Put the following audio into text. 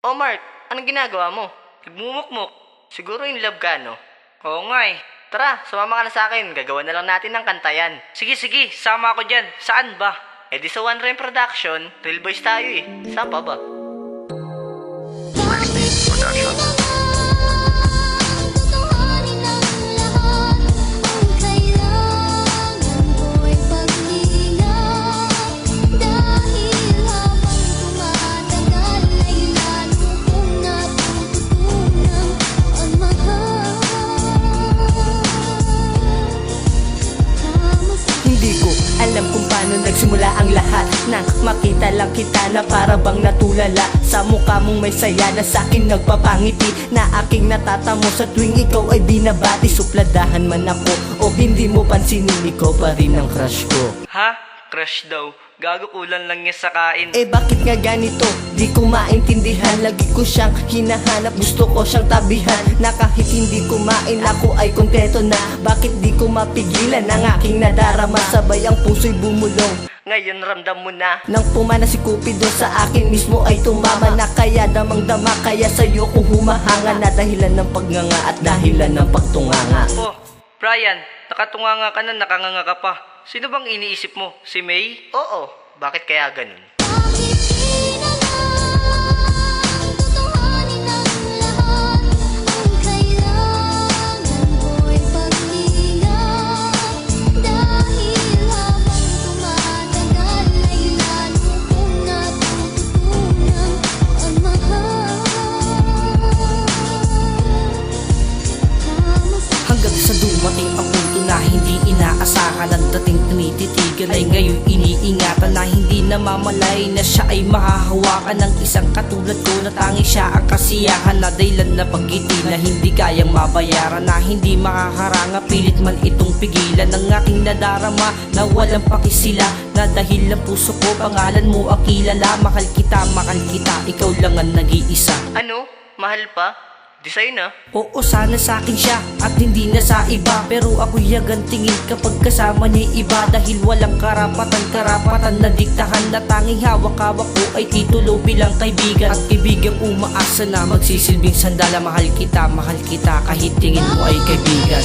Oh Mark, anong ginagawa mo? Nagmumukmuk. Siguro in love ka, no? Oo nga eh. Tara, sumama ka na sa akin. Gagawa na lang natin ng kantayan. Sige, sama ako dyan. Saan ba? Eh di sa One Rain Production, Real Boys tayo eh. Saan pa ba? Alam kung paano nagsimula ang lahat nang makita lang kita na para bang natulala sa mukha mong may saya na sa'kin nagpapangiti, na aking natatamo sa tuwing ikaw ay binabati. Supladahan man ako o hindi mo pansinin, ikaw pa rin ang crush ko. Ha? Crush daw. Gago, kulang lang niya sa kain. Eh bakit nga ganito? Di ko maintindihan. Lagi ko siyang hinahanap, gusto ko siyang tabihan, na kahit hindi kumain ako ay kontento na. Bakit di ko mapigilan ang aking nadarama? Sabay ang puso'y bumulong. Ngayon ramdam mo na. Nang pumana si Cupido sa akin mismo ay tumama na, kaya damang-dama, kaya sa'yo ko humahanga, na dahilan ng pagnganga at dahilan ng pagtunganga. Oh, Brian, nakatunganga ka na, nakanganga ka pa. Sino bang iniisip mo? Si May? Oo, bakit kaya ganun? Hanggang sa dumating ang punto na hindi inaasahan, ang dating tinititigan ay ngayon iniingatan, na hindi namamalay na siya ay mahahawakan ng isang katulad ko, na tangi siya ang kasiyahan, na dahilan na pagkiti na hindi kayang mabayaran, na hindi makaharanga pilit man itong pigilan ng aking nadarama, na walang pakisila, na dahil ng puso ko pangalan mo ang kilala. Mahal kita, ikaw lang ang nag-iisa. Ano? Mahal pa? Di sa'yo na. Oo, sana sa'kin siya at hindi na sa iba, pero ako'y yagantingin kapag kasama niya iba, dahil walang karapatan na diktahan, na tanging hawak-hawak ko ay titulo bilang kaibigan, at kaibigang umaasa na magsisilbing sandala. Mahal kita kahit tingin mo ay kaibigan.